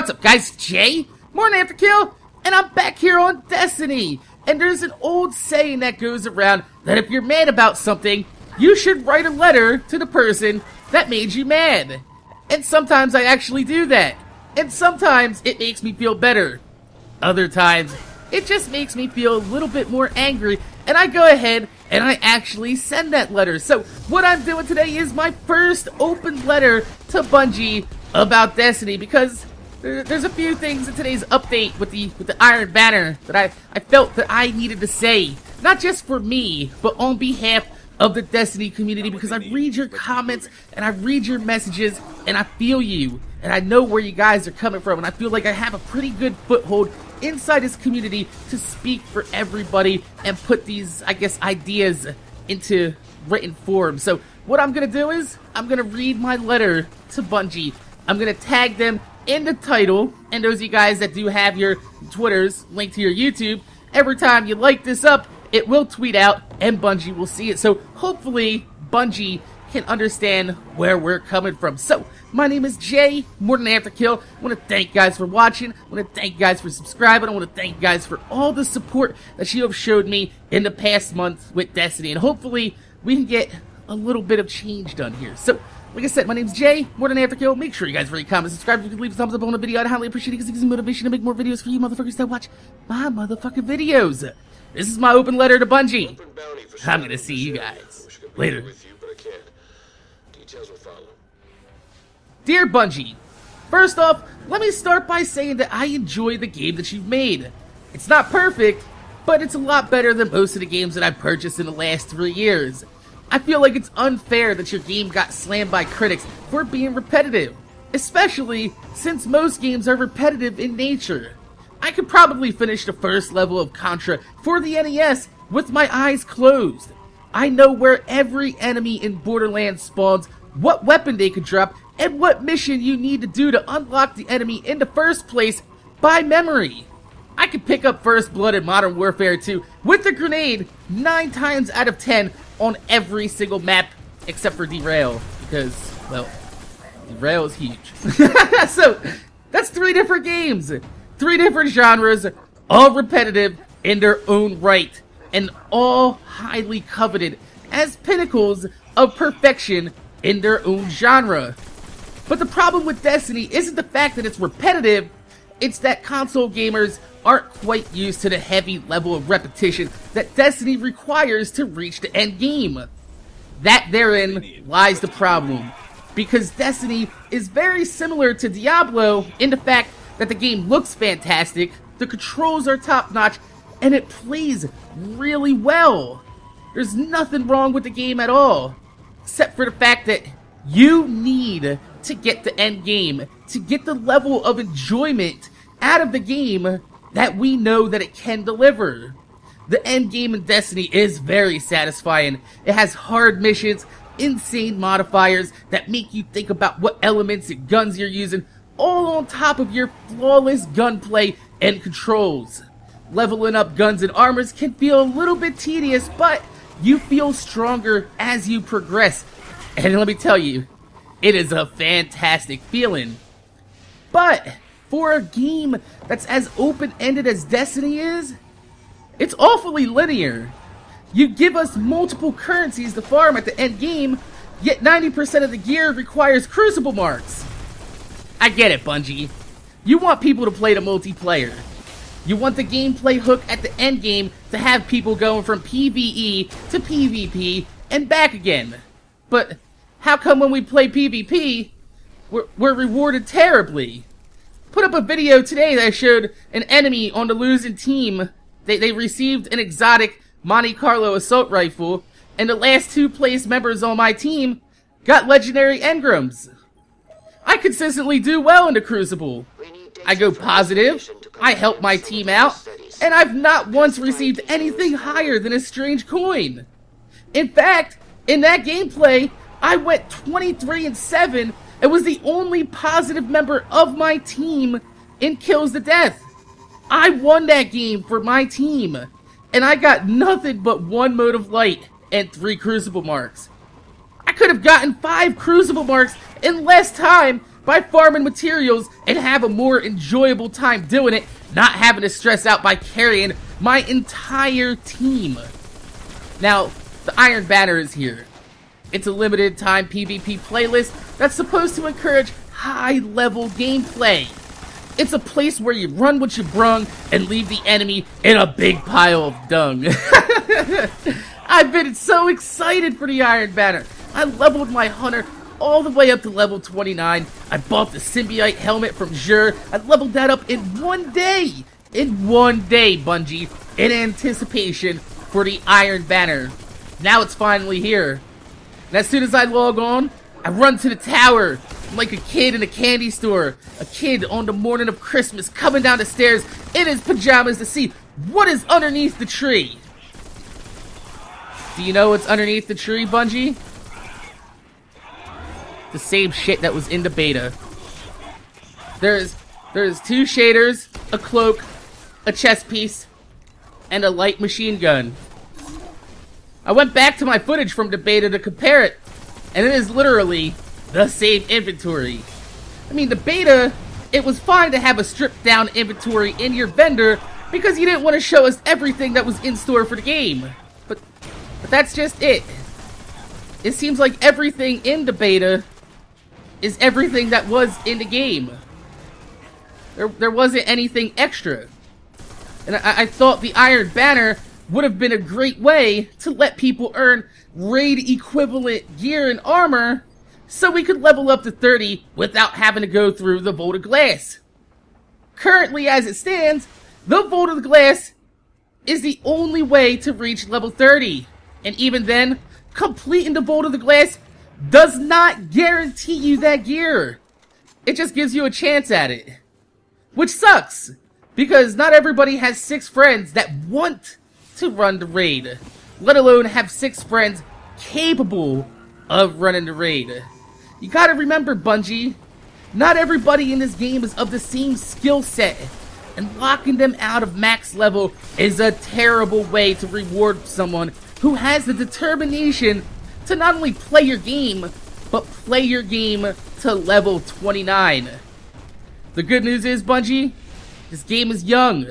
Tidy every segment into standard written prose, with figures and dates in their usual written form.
What's up, guys? Jay, MorninAfterKill, and I'm back here on Destiny. And there's an old saying that goes around that if you're mad about something, you should write a letter to the person that made you mad. And sometimes I actually do that. And sometimes it makes me feel better. Other times, it just makes me feel a little bit more angry, and I go ahead and I actually send that letter. So what I'm doing today is my first open letter to Bungie about Destiny, because there's a few things in today's update with the Iron Banner that I felt that I needed to say, not just for me, but on behalf of the Destiny community, because I read your comments and I read your messages and I feel you and I know where you guys are coming from, and I feel like I have a pretty good foothold inside this community to speak for everybody and put these, I guess, ideas into written form. So what I'm gonna do is I'm gonna read my letter to Bungie. I'm gonna tag them in the title, and those of you guys that do have your Twitters linked to your YouTube, every time you like this up, it will tweet out and Bungie will see it. So hopefully Bungie can understand where we're coming from. So my name is Jay, MorninAfterKill. I want to thank you guys for watching. I want to thank you guys for subscribing. I want to thank you guys for all the support that you have showed me in the past month with Destiny, and hopefully we can get a little bit of change done here. So like I said, my name's Jay, MorninAfterKill. Make sure you guys rate, comment, subscribe. If you could leave a thumbs up on the video, I'd highly appreciate it, because it gives me motivation to make more videos for you motherfuckers that watch my motherfucking videos. This is my open letter to Bungie. I'm gonna see you guys later. Dear Bungie, first off, let me start by saying that I enjoy the game that you've made. It's not perfect, but it's a lot better than most of the games that I've purchased in the last 3 years. I feel like it's unfair that your game got slammed by critics for being repetitive, especially since most games are repetitive in nature. I could probably finish the first level of Contra for the NES with my eyes closed. I know where every enemy in Borderlands spawns, what weapon they could drop, and what mission you need to do to unlock the enemy in the first place by memory. I could pick up First Blood in Modern Warfare 2 with the grenade 9 times out of 10 on every single map except for Derail, because, well, Derail is huge. So, that's 3 different games, 3 different genres, all repetitive in their own right, and all highly coveted as pinnacles of perfection in their own genre. But the problem with Destiny isn't the fact that it's repetitive, it's that console gamers aren't quite used to the heavy level of repetition that Destiny requires to reach the end game. That therein lies the problem, because Destiny is very similar to Diablo in the fact that the game looks fantastic, the controls are top-notch, and it plays really well. There's nothing wrong with the game at all, except for the fact that you need to get the end game, to get the level of enjoyment out of the game that we know that it can deliver. The end game in Destiny is very satisfying. It has hard missions, insane modifiers that make you think about what elements and guns you're using, all on top of your flawless gunplay and controls. Leveling up guns and armors can feel a little bit tedious, but you feel stronger as you progress. And let me tell you, it is a fantastic feeling. But for a game that's as open-ended as Destiny is, it's awfully linear. You give us multiple currencies to farm at the end game, yet 90% of the gear requires crucible marks. I get it, Bungie. You want people to play the multiplayer. You want the gameplay hook at the end game to have people going from PvE to PvP and back again. But how come when we play PvP, we're rewarded terribly? Put up a video today that showed an enemy on the losing team. They received an exotic Monte Carlo assault rifle, and the last 2 place members on my team got legendary engrams. I consistently do well in the Crucible. I go positive, I help my team out, and I've not once received anything higher than a strange coin. In fact, in that gameplay, I went 23-7 and was the only positive member of my team in kills to death. I won that game for my team, and I got nothing but 1 mode of light and 3 crucible marks. I could have gotten 5 crucible marks in less time by farming materials and have a more enjoyable time doing it, not having to stress out by carrying my entire team. Now, the Iron Banner is here. It's a limited time PvP playlist that's supposed to encourage high level gameplay. It's a place where you run what you brung and leave the enemy in a big pile of dung. I've been so excited for the Iron Banner. I leveled my hunter all the way up to level 29. I bought the symbiote helmet from Jur. I leveled that up in 1 day. In 1 day, Bungie, in anticipation for the Iron Banner. Now it's finally here. And as soon as I log on, I run to the tower. I'm like a kid in a candy store. A kid on the morning of Christmas coming down the stairs in his pajamas to see what is underneath the tree. Do you know what's underneath the tree, Bungie? The same shit that was in the beta. There's 2 shaders, a cloak, a chest piece, and a light machine gun. I went back to my footage from the beta to compare it, and it is literally the same inventory. I mean, the beta, it was fine to have a stripped down inventory in your vendor because you didn't want to show us everything that was in store for the game. But that's just it. It seems like everything in the beta is everything that was in the game. There wasn't anything extra. And I thought the Iron Banner would have been a great way to let people earn raid equivalent gear and armor so we could level up to 30 without having to go through the Vault of Glass. Currently, as it stands, the Vault of Glass is the only way to reach level 30. And even then, completing the Vault of the Glass does not guarantee you that gear. It just gives you a chance at it. Which sucks, because not everybody has 6 friends that want to run the raid, let alone have 6 friends capable of running the raid. You gotta remember, Bungie, not everybody in this game is of the same skill set, and locking them out of max level is a terrible way to reward someone who has the determination to not only play your game, but play your game to level 29. The good news is, Bungie, this game is young.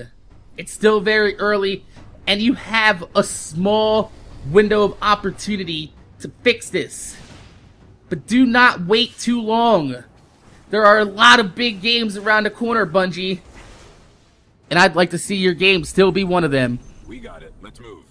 It's still very early, and you have a small window of opportunity to fix this. But do not wait too long. There are a lot of big games around the corner, Bungie. And I'd like to see your game still be one of them. We got it. Let's move.